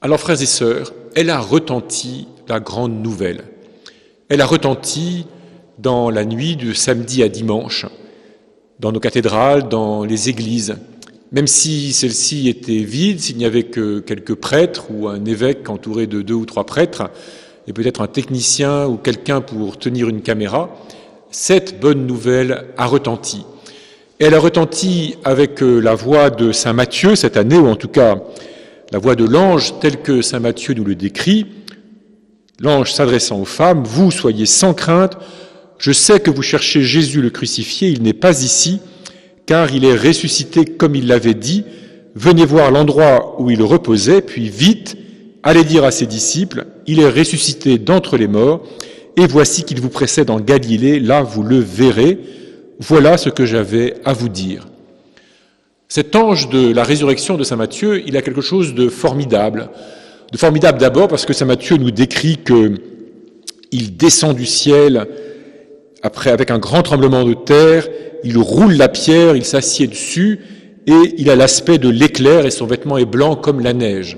Alors frères et sœurs, elle a retenti la grande nouvelle. Elle a retenti dans la nuit de samedi à dimanche, dans nos cathédrales, dans les églises. Même si celle-ci était vide, s'il n'y avait que quelques prêtres ou un évêque entouré de 2 ou 3 prêtres, et peut-être un technicien ou quelqu'un pour tenir une caméra, cette bonne nouvelle a retenti. Et elle a retenti avec la voix de saint Matthieu cette année, ou en tout cas la voix de l'ange telle que saint Matthieu nous le décrit. L'ange s'adressant aux femmes, « Vous soyez sans crainte, je sais que vous cherchez Jésus le crucifié, il n'est pas ici, car il est ressuscité comme il l'avait dit. Venez voir l'endroit où il reposait, puis vite, allez dire à ses disciples, il est ressuscité d'entre les morts, et voici qu'il vous précède en Galilée, là vous le verrez. Voilà ce que j'avais à vous dire. » Cet ange de la résurrection de saint Matthieu, il a quelque chose de formidable. De formidable d'abord parce que saint Matthieu nous décrit qu'il descend du ciel après avec un grand tremblement de terre, il roule la pierre, il s'assied dessus et il a l'aspect de l'éclair et son vêtement est blanc comme la neige,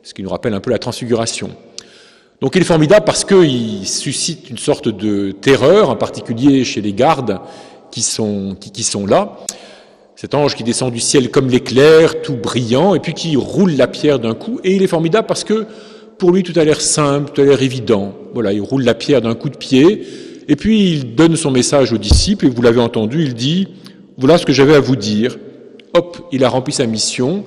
ce qui nous rappelle un peu la transfiguration. Donc il est formidable parce qu'il suscite une sorte de terreur, en particulier chez les gardes qui sont là. Cet ange qui descend du ciel comme l'éclair, tout brillant, et puis qui roule la pierre d'un coup. Et il est formidable parce que pour lui tout a l'air simple, tout a l'air évident. Voilà, il roule la pierre d'un coup de pied, et puis il donne son message aux disciples, et vous l'avez entendu, il dit « Voilà ce que j'avais à vous dire ». Hop, il a rempli sa mission,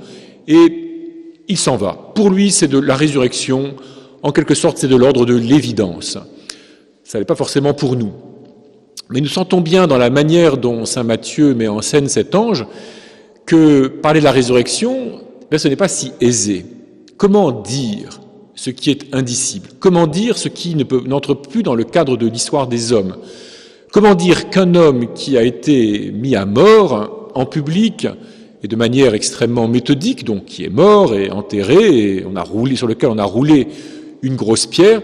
et il s'en va. Pour lui, c'est de la résurrection, en quelque sorte, c'est de l'ordre de l'évidence. Ça n'est pas forcément pour nous. Mais nous sentons bien dans la manière dont saint Matthieu met en scène cet ange que parler de la résurrection, ce n'est pas si aisé. Comment dire ce qui est indicible? Comment dire ce qui n'entre plus dans le cadre de l'histoire des hommes? Comment dire qu'un homme qui a été mis à mort en public et de manière extrêmement méthodique, donc qui est mort et enterré, et sur lequel on a roulé une grosse pierre,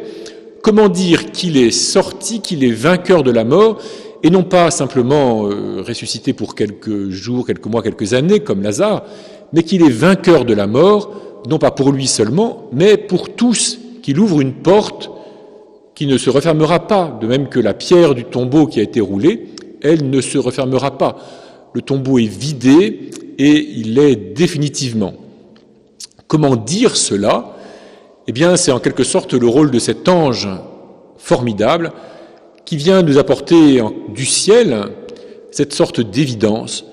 comment dire qu'il est sorti, qu'il est vainqueur de la mort, et non pas simplement ressuscité pour quelques jours, quelques mois, quelques années, comme Lazare, mais qu'il est vainqueur de la mort, non pas pour lui seulement, mais pour tous, qu'il ouvre une porte qui ne se refermera pas, de même que la pierre du tombeau qui a été roulée, elle ne se refermera pas. Le tombeau est vidé et il l'est définitivement. Comment dire cela ? Eh bien, c'est en quelque sorte le rôle de cet ange formidable qui vient nous apporter du ciel cette sorte d'évidence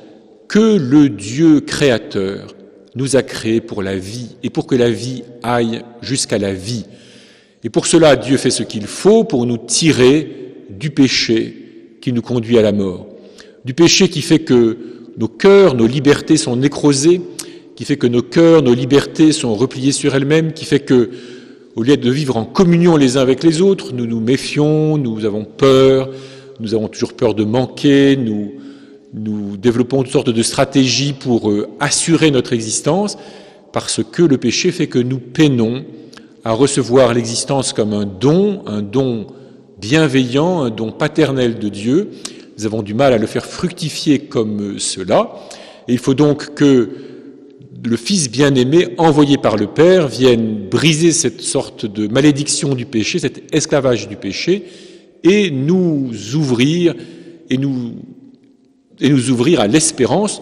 que le Dieu créateur nous a créés pour la vie et pour que la vie aille jusqu'à la vie. Et pour cela, Dieu fait ce qu'il faut pour nous tirer du péché qui nous conduit à la mort. Du péché qui fait que nos cœurs, nos libertés sont nécrosées, qui fait que nos cœurs, nos libertés sont repliées sur elles-mêmes, qui fait que, au lieu de vivre en communion les uns avec les autres, nous nous méfions, nous avons peur, nous avons toujours peur de manquer, nous développons toutes sortes de stratégies pour assurer notre existence, parce que le péché fait que nous peinons à recevoir l'existence comme un don bienveillant, un don paternel de Dieu. Nous avons du mal à le faire fructifier comme cela, et il faut donc que le Fils bien-aimé, envoyé par le Père, vienne briser cette sorte de malédiction du péché, cet esclavage du péché, et nous ouvrir à l'espérance,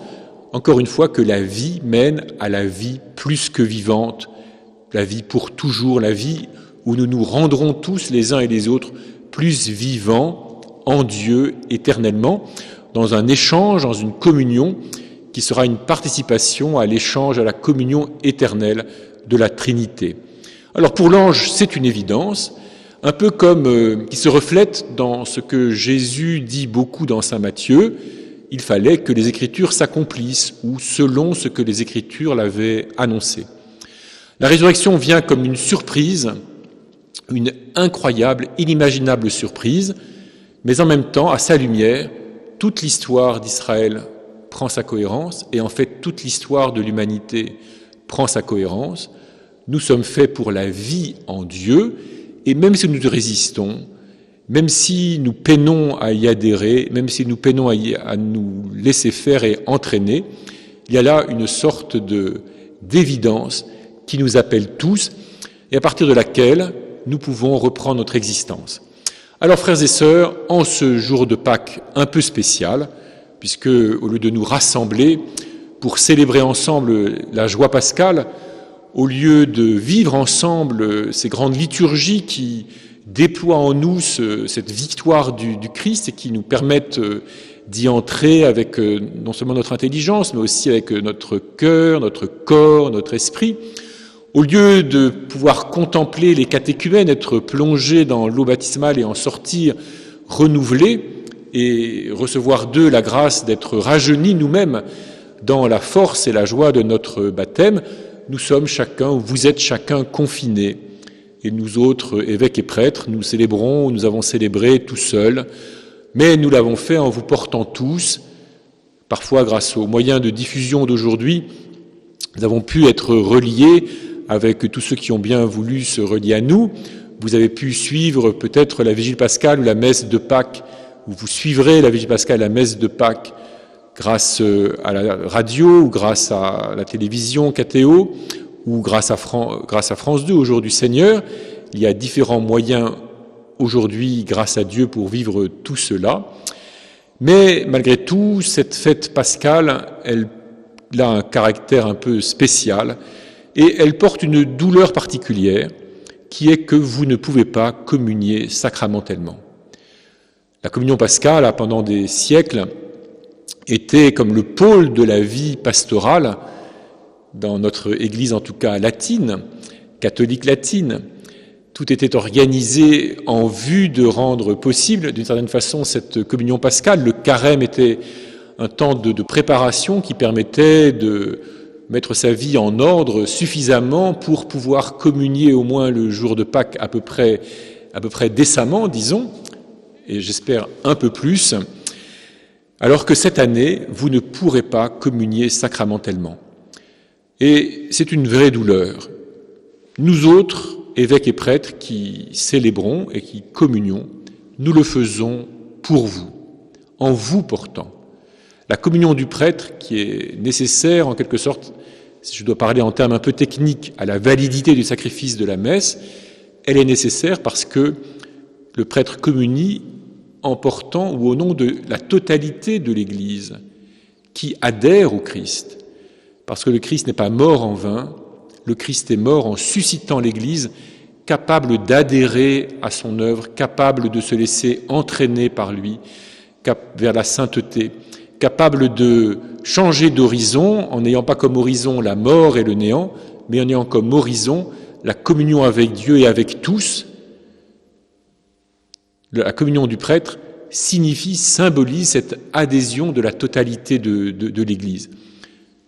encore une fois, que la vie mène à la vie plus que vivante, la vie pour toujours, la vie où nous nous rendrons tous les uns et les autres plus vivants en Dieu éternellement, dans un échange, dans une communion qui sera une participation à l'échange, à la communion éternelle de la Trinité. Alors pour l'ange, c'est une évidence, un peu comme qui se reflète dans ce que Jésus dit beaucoup dans saint Matthieu, il fallait que les Écritures s'accomplissent, ou selon ce que les Écritures l'avaient annoncé. La résurrection vient comme une surprise, une incroyable, inimaginable surprise, mais en même temps, à sa lumière, toute l'histoire d'Israël prend sa cohérence, et en fait toute l'histoire de l'humanité prend sa cohérence. Nous sommes faits pour la vie en Dieu, et même si nous résistons, même si nous peinons à y adhérer, même si nous peinons à nous laisser faire et entraîner, il y a là une sorte d'évidence qui nous appelle tous, et à partir de laquelle nous pouvons reprendre notre existence. Alors frères et sœurs, en ce jour de Pâques un peu spécial, puisque au lieu de nous rassembler pour célébrer ensemble la joie pascale, au lieu de vivre ensemble ces grandes liturgies qui déploient en nous cette victoire du Christ et qui nous permettent d'y entrer avec non seulement notre intelligence, mais aussi avec notre cœur, notre corps, notre esprit, au lieu de pouvoir contempler les catéchumènes, être plongés dans l'eau baptismale et en sortir renouvelés et recevoir d'eux la grâce d'être rajeunis nous-mêmes dans la force et la joie de notre baptême, nous sommes chacun, vous êtes chacun confinés. Et nous autres, évêques et prêtres, nous célébrons, nous avons célébré tout seuls, mais nous l'avons fait en vous portant tous. Parfois, grâce aux moyens de diffusion d'aujourd'hui, nous avons pu être reliés avec tous ceux qui ont bien voulu se relier à nous. Vous avez pu suivre peut-être la Vigile pascale ou la messe de Pâques, ou vous suivrez la Vigile pascale et la messe de Pâques grâce à la radio ou grâce à la télévision KTO ou grâce à France 2 au jour du Seigneur. Il y a différents moyens aujourd'hui, grâce à Dieu, pour vivre tout cela. Mais malgré tout, cette fête pascale, elle a un caractère un peu spécial et elle porte une douleur particulière qui est que vous ne pouvez pas communier sacramentellement. La communion pascale a pendant des siècles été comme le pôle de la vie pastorale dans notre Église, en tout cas latine, catholique latine. Tout était organisé en vue de rendre possible, d'une certaine façon, cette communion pascale. Le carême était un temps de préparation qui permettait de mettre sa vie en ordre suffisamment pour pouvoir communier au moins le jour de Pâques à peu près décemment, disons, et j'espère un peu plus, alors que cette année, vous ne pourrez pas communier sacramentellement. Et c'est une vraie douleur. Nous autres, évêques et prêtres qui célébrons et qui communions, nous le faisons pour vous, en vous portant. La communion du prêtre, qui est nécessaire en quelque sorte, si je dois parler en termes un peu techniques, à la validité du sacrifice de la messe, elle est nécessaire parce que le prêtre communie en portant ou au nom de la totalité de l'Église qui adhère au Christ. Parce que le Christ n'est pas mort en vain, le Christ est mort en suscitant l'Église, capable d'adhérer à son œuvre, capable de se laisser entraîner par lui vers la sainteté, capable de changer d'horizon en n'ayant pas comme horizon la mort et le néant, mais en ayant comme horizon la communion avec Dieu et avec tous. La communion du prêtre symbolise cette adhésion de la totalité de l'Église.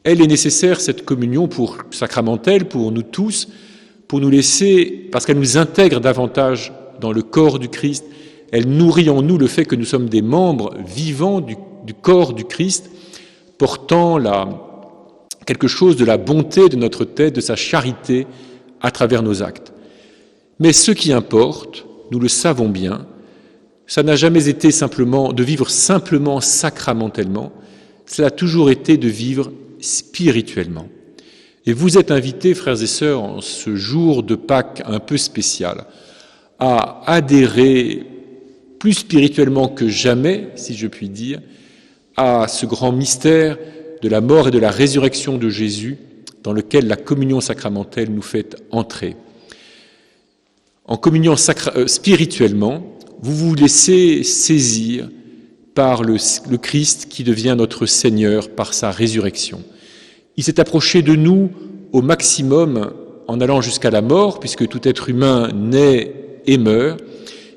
Elle est nécessaire, cette communion, sacramentelle, pour nous tous, pour nous laisser, parce qu'elle nous intègre davantage dans le corps du Christ, elle nourrit en nous le fait que nous sommes des membres vivants du corps du Christ, portant quelque chose de la bonté de notre tête, de sa charité à travers nos actes. Mais ce qui importe, nous le savons bien, ça n'a jamais été simplement de vivre simplement sacramentellement, cela a toujours été de vivre spirituellement. Et vous êtes invités, frères et sœurs, en ce jour de Pâques un peu spécial, à adhérer plus spirituellement que jamais, si je puis dire, à ce grand mystère de la mort et de la résurrection de Jésus, dans lequel la communion sacramentelle nous fait entrer. En communion spirituellement, vous vous laissez saisir par le Christ qui devient notre Seigneur par sa résurrection. Il s'est approché de nous au maximum en allant jusqu'à la mort, puisque tout être humain naît et meurt.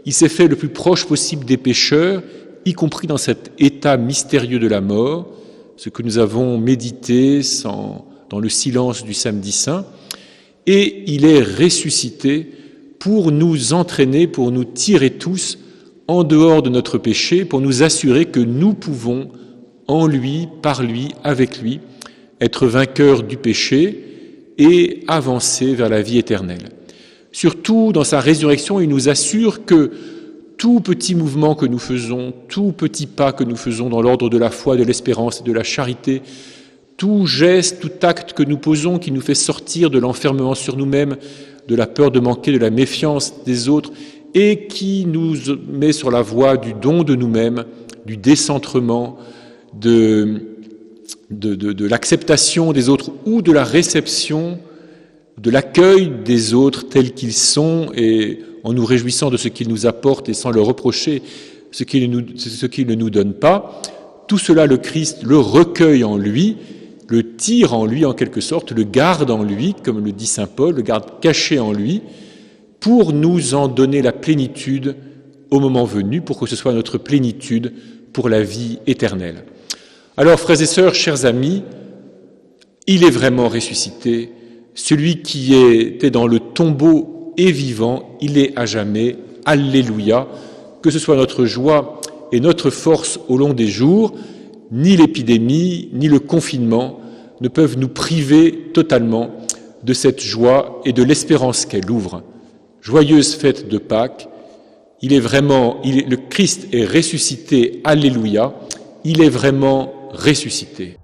Il s'est fait le plus proche possible des pécheurs, y compris dans cet état mystérieux de la mort, ce que nous avons médité dans le silence du Samedi Saint, et il est ressuscité pour nous entraîner, pour nous tirer tous en dehors de notre péché, pour nous assurer que nous pouvons, en lui, par lui, avec lui, être vainqueurs du péché et avancer vers la vie éternelle. Surtout, dans sa résurrection, il nous assure que tout petit mouvement que nous faisons, tout petit pas que nous faisons dans l'ordre de la foi, de l'espérance et de la charité Tout geste, tout acte que nous posons qui nous fait sortir de l'enfermement sur nous-mêmes, de la peur de manquer, de la méfiance des autres, et qui nous met sur la voie du don de nous-mêmes, du décentrement, de l'acceptation des autres ou de la réception, de l'accueil des autres tels qu'ils sont et en nous réjouissant de ce qu'ils nous apportent et sans leur reprocher ce qu'ils ne nous donnent pas. Tout cela, le Christ le recueille en lui, le tire en lui en quelque sorte, le garde en lui, comme le dit saint Paul, le garde caché en lui, pour nous en donner la plénitude au moment venu, pour que ce soit notre plénitude pour la vie éternelle. Alors, frères et sœurs, chers amis, il est vraiment ressuscité. Celui qui était dans le tombeau est vivant, il est à jamais. Alléluia. Que ce soit notre joie et notre force au long des jours, ni l'épidémie, ni le confinement ne peuvent nous priver totalement de cette joie et de l'espérance qu'elle ouvre. Joyeuse fête de Pâques. Le Christ est ressuscité. Alléluia. Il est vraiment ressuscité.